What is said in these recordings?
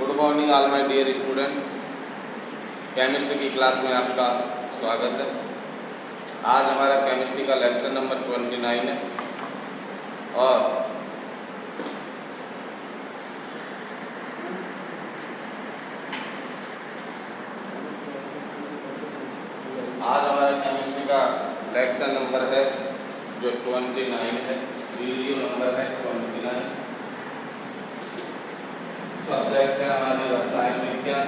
Good morning all my dear students. Chemistry की class में आपका स्वागत है। आज हमारा केमिस्ट्री का लेक्चर नंबर 29 है और आज हमारा केमिस्ट्री का लेक्चर नंबर है जो 29 है, वीडियो नंबर है 29। सब्जेक्ट है हमारी रसायन विज्ञान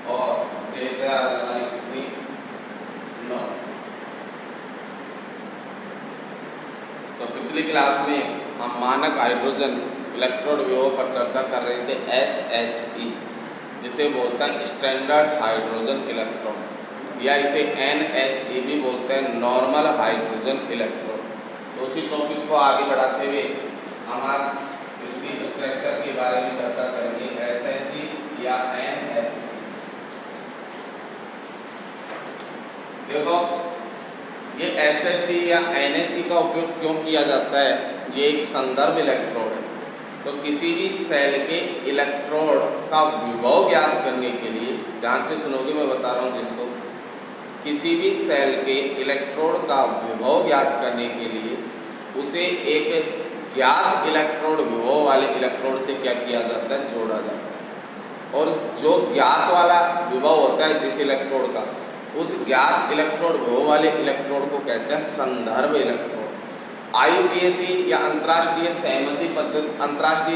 और डेट है आज हमारी कितनी 9। तो पिछली क्लास में हम मानक हाइड्रोजन इलेक्ट्रोड विभव पर चर्चा कर रहे थे, SHE जिसे बोलते हैं स्टैंडर्ड हाइड्रोजन इलेक्ट्रोड, या इसे NHE भी बोलते हैं, नॉर्मल हाइड्रोजन इलेक्ट्रोड। तो उसी टॉपिक को आगे बढ़ाते हुए हम आज इसकी स्ट्रक्चर के बारे में चर्चा करेंगे, SHE या NHE। देखो ये SHE या NHE का उपयोग क्यों किया जाता है, ये एक संदर्भ इलेक्ट्रोड है। तो किसी भी सेल के इलेक्ट्रोड का विभव ज्ञात करने के लिए, ध्यान से सुनोगे मैं बता रहा हूँ जिसको, किसी भी सेल के इलेक्ट्रोड का विभव ज्ञात करने के लिए उसे एक ज्ञात इलेक्ट्रोड विभव वाले इलेक्ट्रोड से क्या किया जाता है, जोड़ा जाता है। और जो ज्ञात वाला विभव होता है जिस इलेक्ट्रोड का, उस ज्ञात इलेक्ट्रोड विभव वाले इलेक्ट्रोड को कहते हैं संदर्भ इलेक्ट्रोड। IUPAC या अंतर्राष्ट्रीय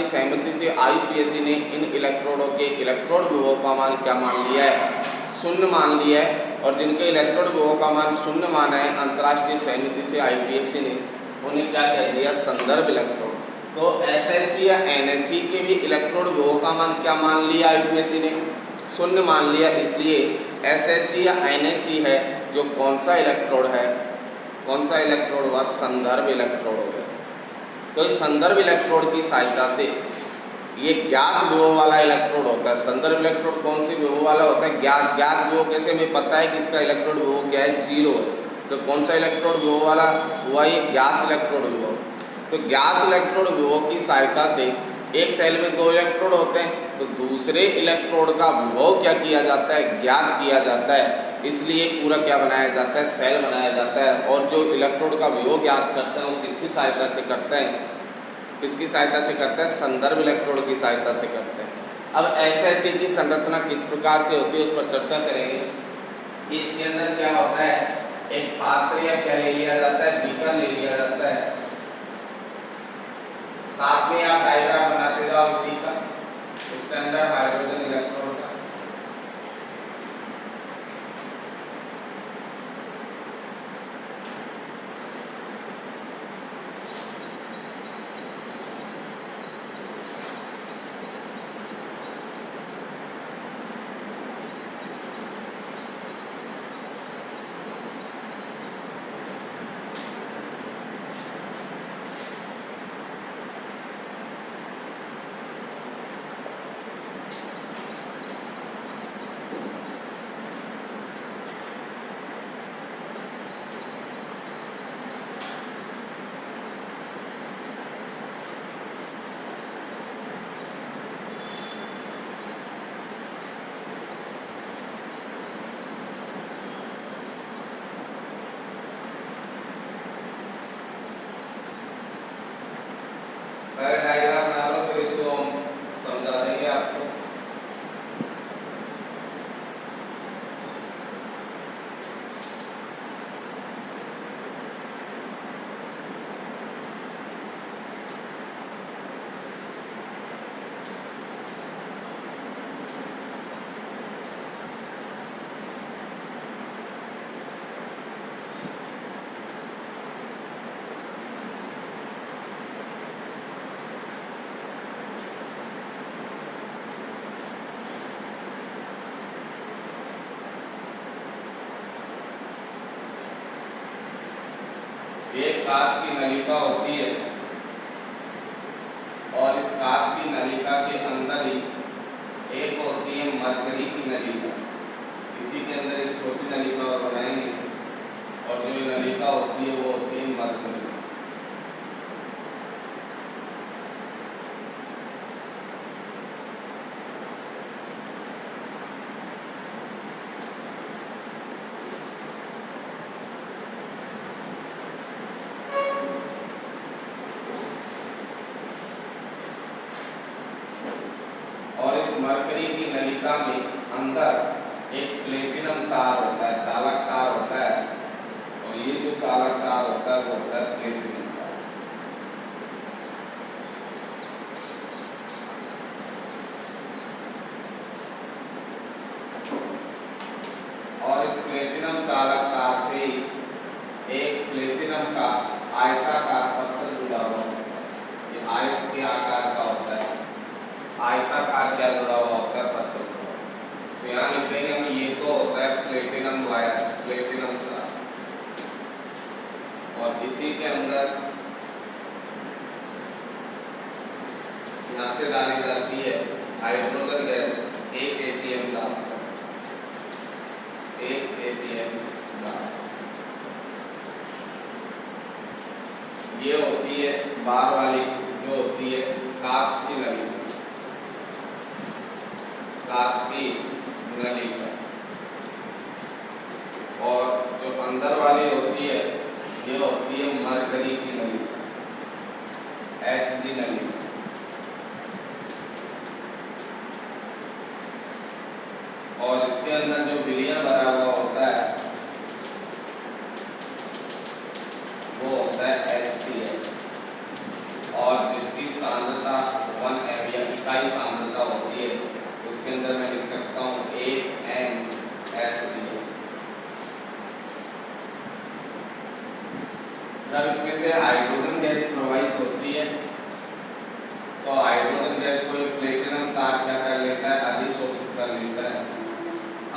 सहमति से IUPAC ने इन इलेक्ट्रोडों के इलेक्ट्रोड विभव का मान क्या मान लिया है, शून्य मान लिया है। और जिनके इलेक्ट्रोड विभव का मान शून्य माना है अंतर्राष्ट्रीय सहमति से IUPAC ने, उन्हें क्या कह दिया, संदर्भ इलेक्ट्रोड। तो SHE या NHE के भी इलेक्ट्रोड विभव का मान क्या मान लिया IUPAC ने, शून्य मान लिया। इसलिए SHE या NHE है जो कौन सा इलेक्ट्रोड है, कौन सा इलेक्ट्रोड हुआ, संदर्भ इलेक्ट्रोड हो गया। तो इस संदर्भ इलेक्ट्रोड की सहायता से ये ज्ञात विभव वाला इलेक्ट्रोड होता है। संदर्भ इलेक्ट्रोड कौन से विभव वाला होता है, ज्ञात विभव। कैसे हमें पता है कि इसका इलेक्ट्रोड विभव क्या है, 0 है। तो कौन सा इलेक्ट्रोड विभव वाला हुआ, ये ज्ञात इलेक्ट्रोड विभव। तो ज्ञात इलेक्ट्रोड विभव की सहायता से एक सेल में 2 इलेक्ट्रोड होते हैं, तो दूसरे इलेक्ट्रोड का विभव क्या किया जाता है, ज्ञात किया जाता है। इसलिए पूरा क्या बनाया जाता है, सेल बनाया जाता है। और जो इलेक्ट्रोड का विभव ज्ञात करते हैं वो किसकी सहायता से करते हैं, किसकी सहायता से करते हैं, संदर्भ इलेक्ट्रोड की सहायता से करते हैं। अब SHE की संरचना किस प्रकार से होती है उस पर चर्चा करेंगे। इसके अंदर क्या होता है, एक पात्र या क्या ले लिया जाता है, बीकर ले लिया जाता है। साथ में आप डायग्राम बनाते जाओ इसी का, स्टैंडर्ड हाइड्रोजन इलेक्ट्रोड का। पहले डायग्राम बना लो, फिर इसको हम समझा देंगे आपको। एक कांच की नलिका होती है और इस कांच की नलिका के अंदर ही एक होती है मरकरी की नलिका। इसी के अंदर एक छोटी नलिका और बनाएंगे और जो नलिका होती है वो होती है मरकरी। मरकरी की नलिका में अंदर एक प्लेटिनम तार होता है, चालक तार होता है, और ये जो चालक तार होता है वो होता है प्लेटिनम तार। और इस प्लेटिनम चालक तार से एक प्लेटिनम का आयताकार पत्थर जुड़ा हुआ होता है। ये आयत के आकार का होता है, आयताकार से जुड़ा हुआ होता है पत्थर। तो यहाँ लिखेंगे हम, ये तो होता है प्लेटिनम वायर, प्लेटिनम तार, और इसी के अंदर यहाँ से डाली जाती है हाइड्रोजन गैस, 1 atm का, 1 atm का। ये होती है बाहर वाली, जो होती है कांच की नली, कांच की नली का। और जो अंदर वाली होती है ये होती है मरकरी की नली, Hg नली। और इसके अंदर जो विलयन भरा हुआ होता है वो होता है HCl, और जिसकी सांद्रता 1 m या इकाई सांद्रता होती है, उसके अंदर मैं लिख सकता हूँ 1 NaCl। जब इसमें से हाइड्रोजन गैस प्रवाहित होती है तो हाइड्रोजन गैस को एक प्लेटिनम तार क्या कर लेता है, अधिशोषित कर लेता है।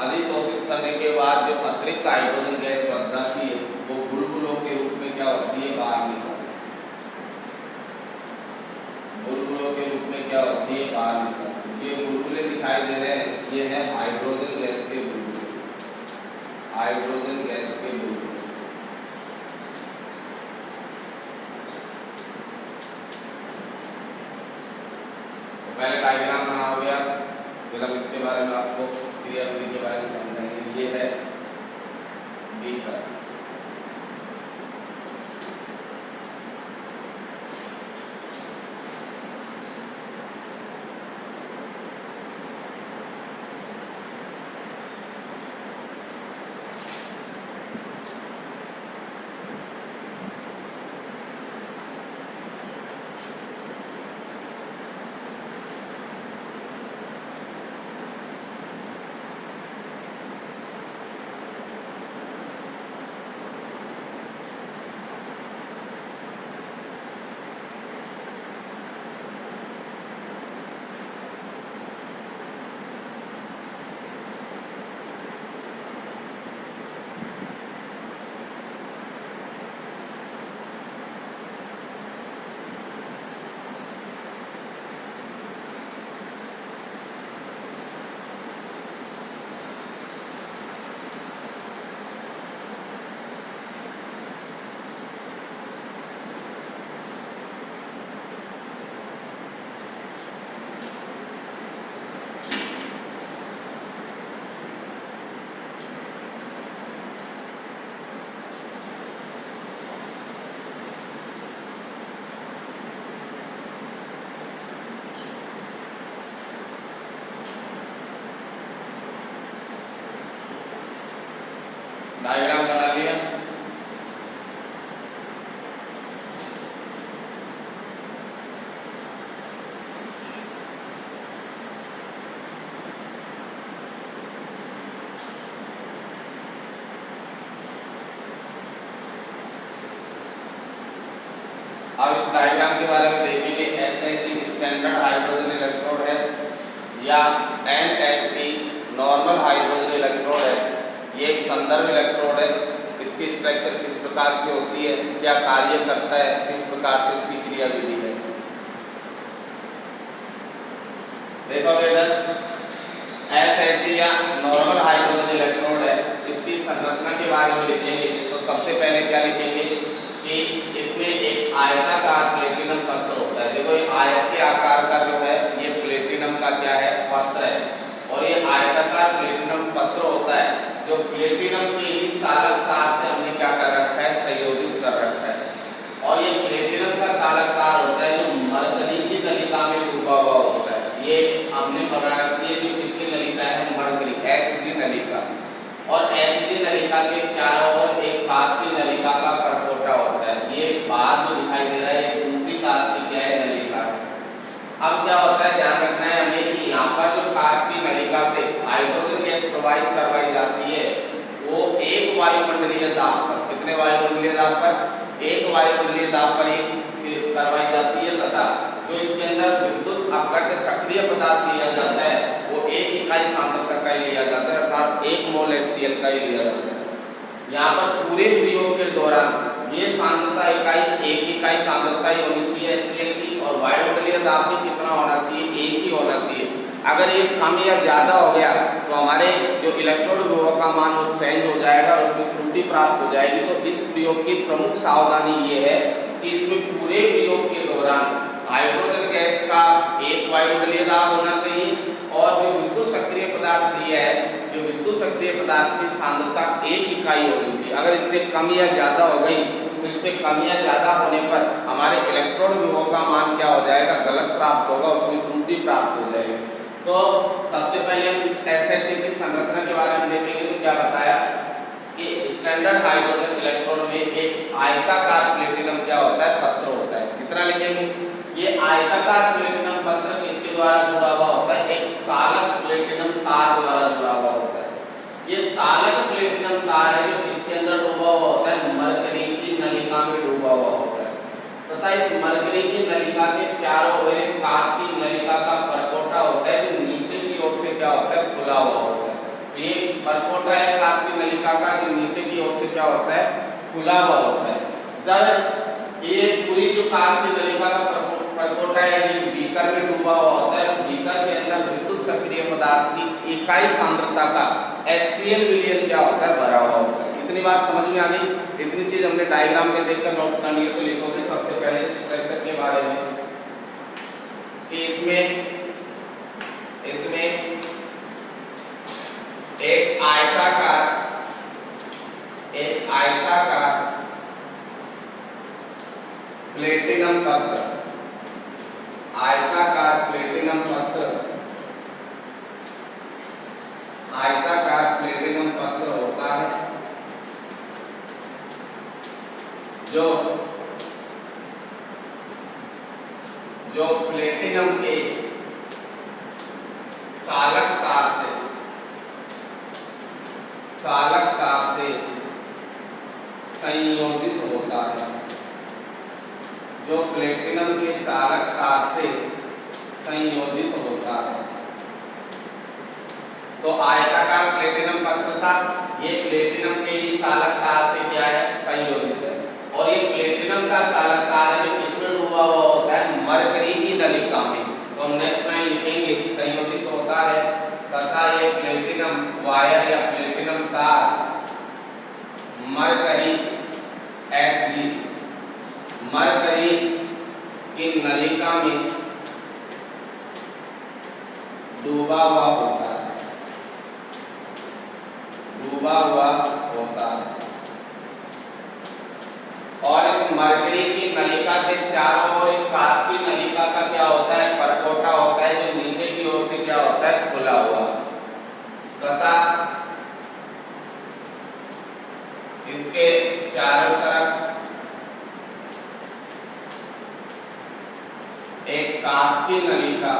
अधिशोषित करने के बाद जो अतिरिक्त हाइड्रोजन गैस बच जाती है वो बुलबुलों के रूप में क्या होती है, बाहर निकलती है। बुलबुलों के रूप में क्या होती है, बाहर निकलती है। ये बुलबुले दिखाई दे रहे हैं, ये है हाइड्रोजन गैस के बुलबुले, हाइड्रोजन गैस के बुलबुले। पहले डायग्राम बना हो गया, फिर हम इसके बारे में आपको क्रियाविधि के बारे में समझाएंगे। ये है बीकर, डायग्राम बना लिया। अब इस डायग्राम के बारे में देखेंगे। SHE स्टैंडर्ड हाइड्रोजन इलेक्ट्रोड है या NHE नॉर्मल हाइड्रोजन इलेक्ट्रोड है। ये एक संदर्भ इलेक्ट्रोड है। इसकी स्ट्रक्चर किस प्रकार से होती है, क्या कार्य करता है, किस प्रकार से इसकी क्रियाविधि है। देखो इधर SHE या नॉर्मल हाइड्रोजन इलेक्ट्रोड है। इसकी संरचना के बारे में लिखेंगे तो सबसे पहले क्या लिखेंगे कि इसमें एक आयताकार प्लेटिनम पत्र होता है। देखो ये आयत के आकार का जो है ये प्लेटिनम का क्या है, पत्र है। और ये आयताकार प्लेटिनम पत्र होता है जो प्लेटिनम की ही चालक तार से हमने क्या कर रखा है, संयोजित कर रखा है। और ये प्लेटिनम का चालक तार होता है जो मरकरी की नलिका में डूबा हुआ होता है। ये हमने बना रखी है जो नलिका के चारों ओर एक कांच की नलिका का परपोटा होता है। ये बाहर जो दिखाई दे रहा है ये दूसरी कांच की क्या है, नलिका है। अब क्या होता है, ध्यान रखना है हमें कि यहाँ पर जो कांच की नलिका से हाइड्रोजन गैस प्रवाहित करवाई जाती है वो एक वायुमंडलीय दाब पर, कितने वायुमंडलीय दाब पर, एक वायुमंडलीय दाब पर एक करवाई जाती है, तथा जो इसके अंदर विद्युत अपघट्य सक्रिय पदार्थ लिया जाता है वो एक इकाई सांद्रता का ही लिया जाता है, अर्थात 1 मोल HCl का ही लिया जाता है। यहाँ पर पूरे प्रयोग के दौरान ये सांद्रता इकाई एक इकाई सांद्रता ही होनी चाहिए HCl की, और वायुमंडलीय दाब भी कितना होना चाहिए, एक ही होना चाहिए। अगर ये कम या ज़्यादा हो गया तो हमारे जो इलेक्ट्रोड विभव का मान वो चेंज हो जाएगा और उसमें त्रुटि प्राप्त हो जाएगी। तो इस प्रयोग की प्रमुख सावधानी ये है कि इसमें पूरे प्रयोग के दौरान हाइड्रोजन गैस का एक वायुमंडलीय दाब होना चाहिए और जो विद्युत सक्रिय पदार्थ लिया है, जो विद्युत सक्रिय पदार्थ की सांद्रता एक इकाई होनी चाहिए। अगर इससे कम या ज़्यादा हो गई तो इससे कम या ज़्यादा होने पर हमारे इलेक्ट्रोड विभव का मान क्या हो जाएगा, गलत प्राप्त होगा, उसमें त्रुटि प्राप्त हो जाएगी। तो सबसे पहले हम इस SHA की संरचना के बारे में देखेंगे। तो क्या बताया कि स्टैंडर्ड हाइड्रोजन इलेक्ट्रोड में एक आयताकार प्लेटिनम क्या होता है, पत्र होता है। कितना लिखेंगे, ये आयताकार प्लेटिनम पत्र किसके द्वारा जुड़ा हुआ होता है, एक चालक प्लेटिनम तार द्वारा जुड़ा हुआ होता है। ये चालक प्लेटिनम तार है जो किसके अंदर डूबा हुआ होता है, मरकरी की नलिका में डूबा हुआ होता है, तथा इस मरकरी की नलिका के चारों ओर एक कांच की नलिका का परपोटा होता है जो नीचे की ओर से क्या होता है, खुला हुआ होता है। तो ये परपोटा है कांच की नलिका का जो नीचे की ओर से क्या होता है, खुला हुआ होता है। जब ये पूरी जो कांच की नलिका का परपोटा है ये बीकर में डूबा हुआ होता है, बीकर के अंदर विद्युत सक्रिय पदार्थ की इकाई सांद्रता का HCl विलयन क्या होता है, भरा हुआ होता है। इतनी बात समझ में आ गई। इतनी चीज हमने डायग्राम में देखकर नोट कर लिया। तो लिखोगे सबसे पहले स्ट्रक्चर के बारे में कि इसमें एक आयताकार प्लेटिनम पत्र, आयताकार प्लेटिनम पत्र होता है जो प्लेटिनम के चालक तार से संयोजित होता है, जो प्लेटिनम के चालक तार से संयोजित होता है। तो आयताकार प्लेटिनम पत्र था, ये प्लेटिनम के ही चालक तार से क्या है, संयोजित है। और ये प्लेटिनम का चालक तार है जो किसमें डूबा हुआ होता है, मरकरी की नलिका में। तो हम नेक्स्ट लाइन लिखेंगे संयोजित होता है तथा ये प्लेटिनम वायर या प्लेटिनम तार मरकरी Hg मरकरी की नलिका में डूबा हुआ होता है, और इस मरकरी की नलिका के चारों ओर एक कांच की नलिका का क्या होता है, परपोटा होता है जो नीचे की ओर से क्या होता है, खुला हुआ, तथा इसके चारों तरफ एक कांच की नलिका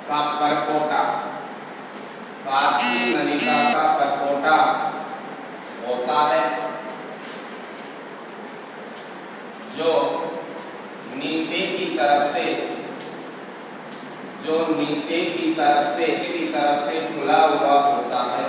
का परपोटा, कांच की नलिका का परपोटा होता है जो नीचे की तरफ से खुला हुआ होता है,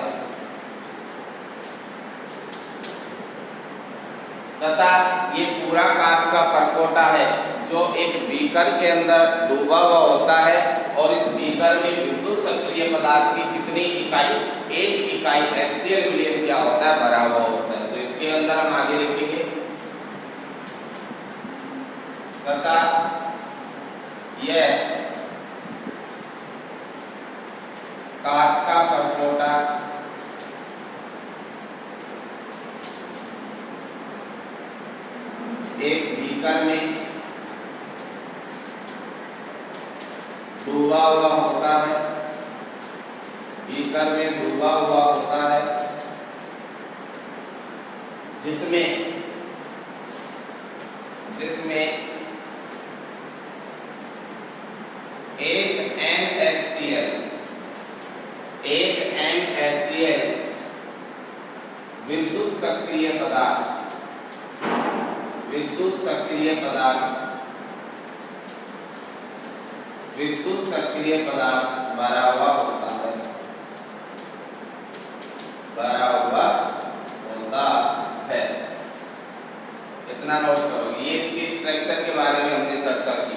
तथा ये पूरा कांच का परपोटा है जो एक बीकर के अंदर डूबा हुआ होता है, और इस बीकर में विद्युत सक्रिय पदार्थ की कितनी इकाई, एक इकाई HCl विलयन क्या होता है, भरा हुआ होता है। तो इसके अंदर हम आगे लिखेंगे तथा यह कांच का परपोटा एक बीकर में डूबा हुआ होता है, बीकर में डूबा हुआ होता है, जिसमें एक NaCl विद्युत सक्रिय पदार्थ भरा हुआ होता है। इतना नोट करोगे। ये इसके स्ट्रक्चर के बारे में हमने चर्चा की।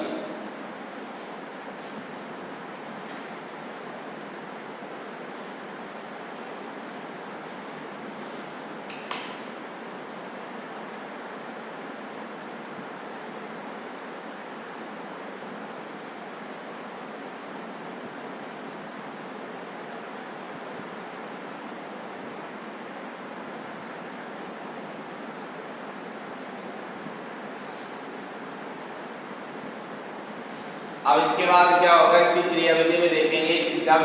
अब इसके बाद क्या होगा, इसकी क्रियाविधि में देखेंगे कि जब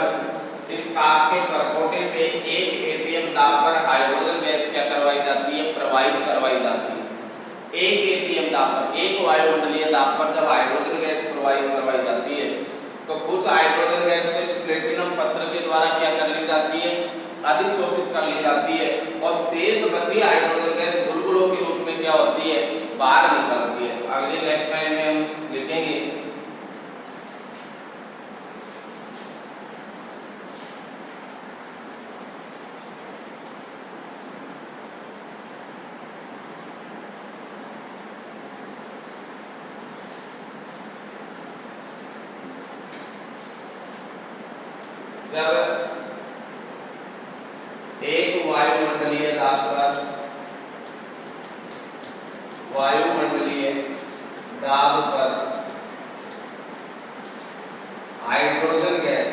इस कांच के परपोटे से 1 atm दाब पर हाइड्रोजन गैस क्या करवाई जाती है, प्रवाहित करवाई जाती है। 1 atm दाब पर, 1 वायुमंडलीय दाब पर जब हाइड्रोजन गैस प्रवाहित करवाई जाती है तो कुछ हाइड्रोजन गैस को इस प्लेटिनम पत्र के द्वारा क्या कर ली जाती है, अधिशोषित कर ली जाती है, और शेष बची हाइड्रोजन गैस बुलबुलों के रूप में क्या होती है, बाहर निकलती है। अगले नेक्स्ट टाइम में हम लिखेंगे जब एक वायुमंडलीय दाब पर हाइड्रोजन गैस,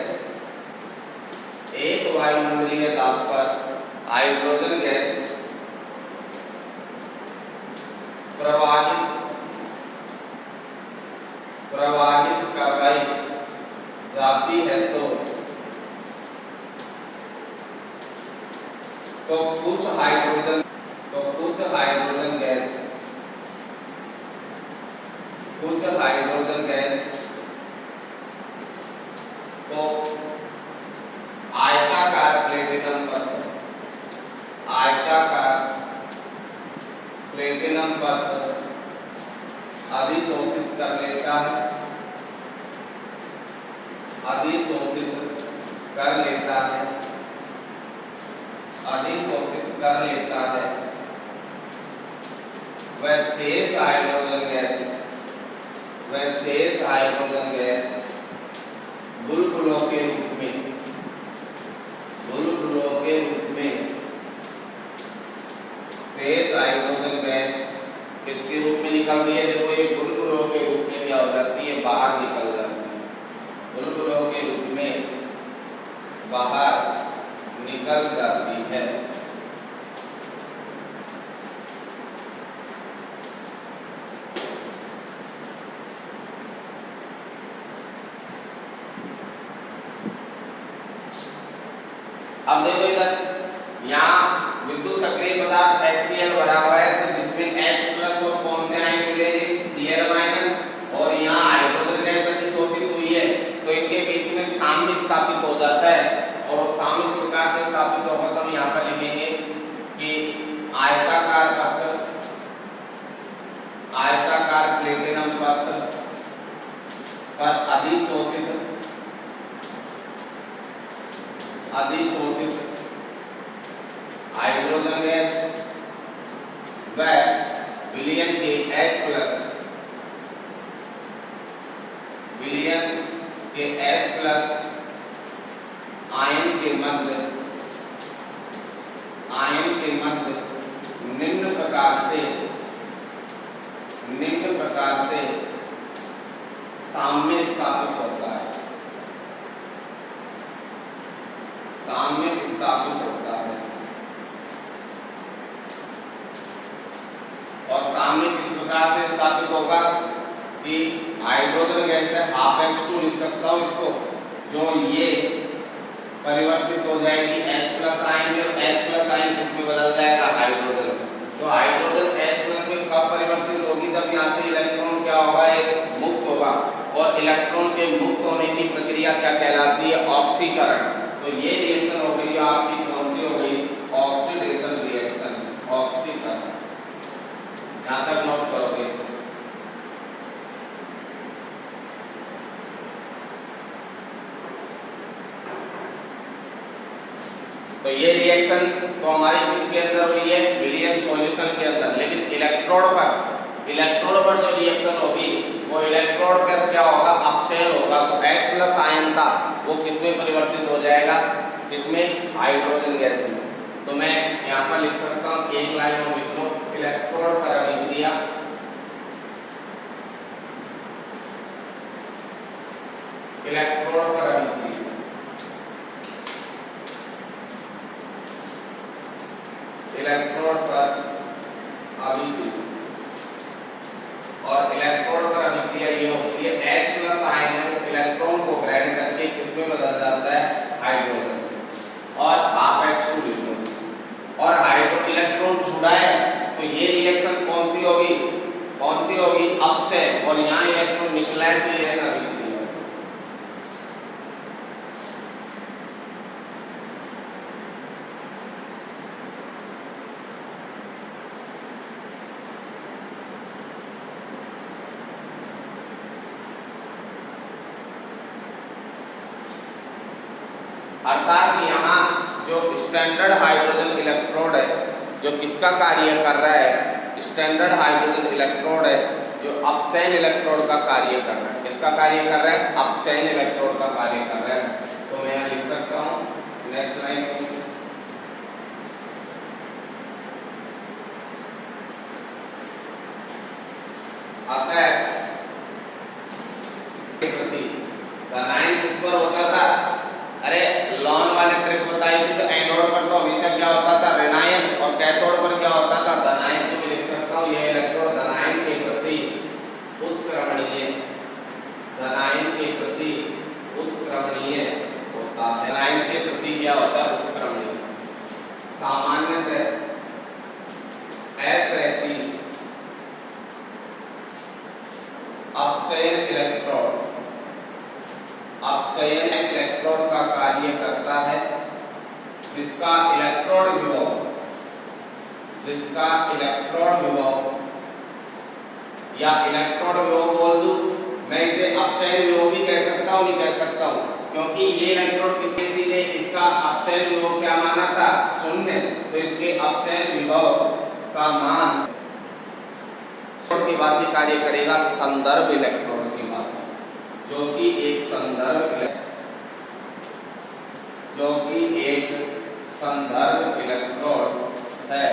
एक वायुमंडलीय दाब पर हाइड्रोजन गैस प्रवाहित करवाई जाती है तो कुछ हाइड्रोजन गैस को आयताकार प्लेटिनम पत्र अधिशोषित कर लेता है। वह शेष हाइड्रोजन गैस बुलबुलों के रूप में शेष हाइड्रोजन गैस किसके रूप में निकल रही है, देखो ये बुलबुलों के रूप में क्या हो जाती है, बाहर निकल जाती है। बुलबुलों के रूप में बाहर निकल जाती है। अब देखो इधर यहाँ विद्युत सक्रिय पदार्थ HCl भरा हुआ है, तो जिसमें H प्लस और कौन से आयन मिलेंगे, Cl माइनस, और यहाँ हाइड्रोजन गैस अधिशोषित हुई है तो इनके बीच में साम्य स्थापित हो जाता है। और साम्य इस प्रकार से स्थापित होगा तो हम यहाँ पर लिखेंगे कि आयताकार प्लेटिनम पत्र पर अधिशोषित हाइड्रोजन गैस व विलयन के H प्लस आयन के मध्य निम्न प्रकार से साम्य स्थापित होता है। और साम्य किस प्रकार से स्थापित होगा कि हाइड्रोजन गैस है, ½ H2 लिख सकता हूँ इसको, जो ये परिवर्तित हो जाएगी H प्लस आयन में, H प्लस आयन किसमें बदल जाएगा, हाइड्रोजन। तो हाइड्रोजन H प्लस में कब परिवर्तित होगी, जब यहाँ से इलेक्ट्रॉन क्या होगा, एक मुक्त होगा, और इलेक्ट्रॉन के मुक्त होने की प्रक्रिया क्या कहलाती है, ऑक्सीकरण। तो ये रिएक्शन हो गई आपकी, कौन सी हो गई, ऑक्सीडेशन रिएक्शन, ऑक्सीकरण। यहाँ तक नोट करोगे इसे। तो ये रिएक्शन तो हमारी किसके अंदर हुई है, विलियम सॉल्यूशन के अंदर। लेकिन इलेक्ट्रोड पर जो रिएक्शन होगी वो इलेक्ट्रोड पर क्या होगा, अपचयन होगा। तो H प्लस आयन था वो किसमें परिवर्तित हो जाएगा, किसमें, हाइड्रोजन गैस में। तो मैं यहाँ पर लिख सकता हूँ एक लाइन में लिख लो, इलेक्ट्रोड पर अभिक्रिया, इलेक्ट्रोड पर अभिक्रिया, इलेक्ट्रोड पर अभिक्रिया, और इलेक्ट्रोड पर अभिक्रिया ये होती है H प्लस आयन इलेक्ट्रॉन को ग्रहण करके किसमें बदल जाता है, हाइड्रोजन, और हाफ H2 लिख लो। और हाइड्रो इलेक्ट्रॉन जुड़ा है तो ये रिएक्शन कौन सी होगी, अपचय, और यहाँ इलेक्ट्रॉन निकला है तो ये है अभिक्रिया। अर्थात यहाँ जो स्टैंडर्ड हाइड्रोजन इलेक्ट्रोड है, जो किसका कार्य कर रहा है, स्टैंडर्ड हाइड्रोजन इलेक्ट्रोड है जो अपचयन इलेक्ट्रोड का कार्य कर रहा है। किसका कार्य कर रहा है, अपचयन इलेक्ट्रोड का कार्य कर रहा है। तो मैं यहाँ लिख सकता हूँ नेक्स्ट लाइन में, अतः धनायन किस पर होता था, अरे लॉन वाली ट्रिक बताई थी, तो एनोड पर तो हमेशा क्या होता था, ऋणायन, और कैथोड पर क्या होता था, धनायन। तो मैं लिख सकता हूँ यह इलेक्ट्रोड धनायन के प्रति उत्क्रमणीय, धनायन के प्रति उत्क्रमणीय होता है। धनायन के प्रति क्या होता है, उत्क्रमणीय। सामान्यतः SHE अपचयन इलेक्ट्रोड, अपचयन इलेक्ट्रोड का कार्य करता है, जिसका इलेक्ट्रोड विभव, या इलेक्ट्रोड विभव बोल दूं, मैं इसे अपचयन विभव भी कह सकता हूँ, नहीं कह सकता हूँ, क्योंकि ये इलेक्ट्रोड किसी ने इसका अपचयन विभव क्या माना था, 0। तो इसके अपचयन विभव का मान की बात ही कार्य करेगा, संदर्भ इलेक्ट्रोड की बात, जो कि एक संदर्भ इलेक्ट्रोड है।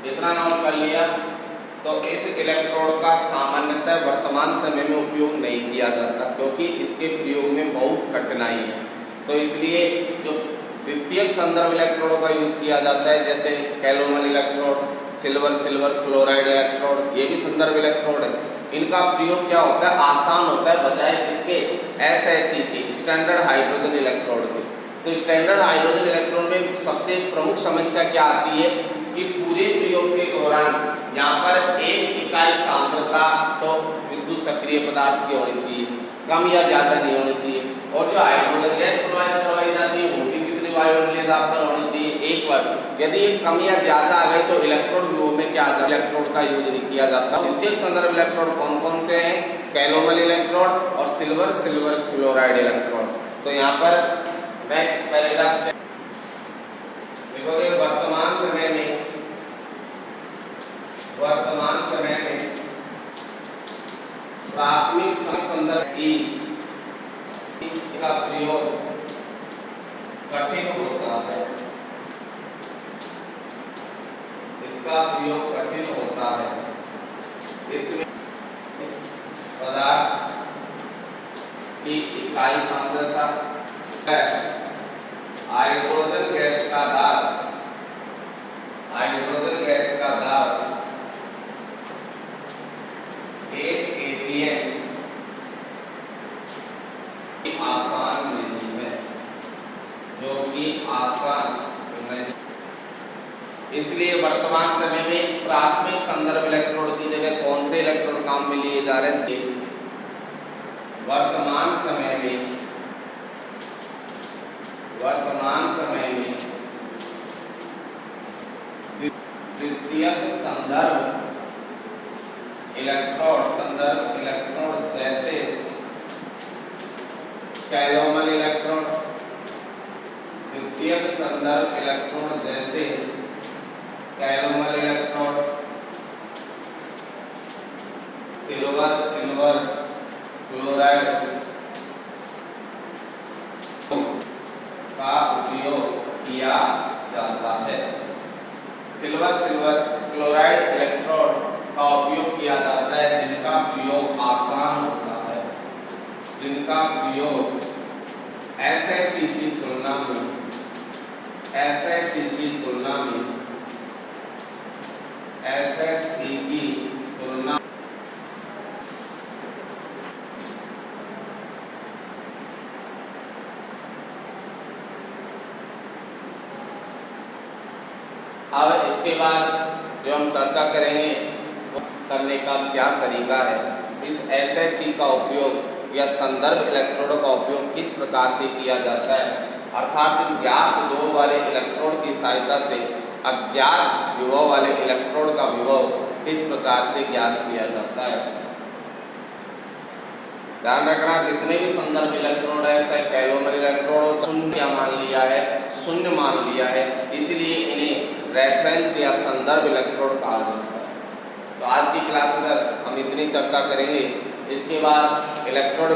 इतना नोट कर लिया। तो इस इलेक्ट्रोड का सामान्यतः वर्तमान समय में उपयोग नहीं किया जाता, क्योंकि इसके प्रयोग में बहुत कठिनाई है। तो इसलिए जो द्वितीयक संदर्भ इलेक्ट्रोड का यूज किया जाता है, जैसे calomel electrode, silver chloride electrode, ये भी संदर्भ इलेक्ट्रोड है। इनका प्रयोग क्या होता है, आसान होता है, बजाय किसके, SHE के, स्टैंडर्ड हाइड्रोजन इलेक्ट्रोड के। तो स्टैंडर्ड हाइड्रोजन इलेक्ट्रोड में सबसे प्रमुख समस्या क्या आती है कि पूरे प्रयोग के दौरान यहाँ पर एक इकाई सांद्रता तो विद्युत सक्रिय पदार्थ की होनी चाहिए, कम या ज़्यादा नहीं होनी चाहिए। और जो हाइड्रोजन गैस प्रवाहित जाती है वो भी कितनी वायुमंडलीय दाब पर होनी चाहिए, 1 बार। यदि कम या ज़्यादा आ गई तो इलेक्ट्रोड विभव में क्या आ जाता है, इलेक्ट्रोड का यूज नहीं किया जाता। द्वितीयक संदर्भ इलेक्ट्रोड कौन कौन से हैं, कैलोमल इलेक्ट्रोड और सिल्वर क्लोराइड इलेक्ट्रोड। तो यहाँ पर नेक्स्ट पैराग्राफ देखोगे, वर्तमान समय में प्राथमिक संदर्भ का प्रयोग कठिन होता है, इसका प्रयोग कठिन होता है। इसमें पदार्थ की इकाई सांद्रता हाइड्रोजन गैस का दाब, हाइड्रोजन गैस का दाब 1 atm आसान नहीं है, जो कि आसान नहीं। इसलिए वर्तमान समय में प्राथमिक संदर्भ इलेक्ट्रोड की जगह कौन से इलेक्ट्रोड काम में लिए जा रहे थे? वर्तमान समय में द्वितीयक संदर्भ इलेक्ट्रोड जैसे कैलोमल इलेक्ट्रोड, द्वितीयक संदर्भ इलेक्ट्रोड जैसे कैलोमल इलेक्ट्रोड, सिल्वर क्लोराइड का उपयोग किया जाता है। सिल्वर क्लोराइड इलेक्ट्रोड का उपयोग किया जाता है, जिनका प्रयोग आसान होता है, जिनका प्रयोग SHE की तुलना में अब इसके बाद जो हम चर्चा करेंगे वो करने का क्या तरीका है। इस SHE का उपयोग या संदर्भ इलेक्ट्रोड का उपयोग किस प्रकार से किया जाता है, अर्थात ज्ञात विभव वाले इलेक्ट्रोड की सहायता से अज्ञात विभव वाले इलेक्ट्रोड का विभव किस प्रकार से ज्ञात किया जाता है। ध्यान रखना, जितने भी संदर्भ इलेक्ट्रोड है, चाहे कैलोमल इलेक्ट्रोड हो, शून्य मान लिया है, इसलिए इन्हें रेफरेंस या संदर्भ इलेक्ट्रोड कहा जाता है। तो आज की क्लास में हम इतनी चर्चा करेंगे। इसके बाद इलेक्ट्रोड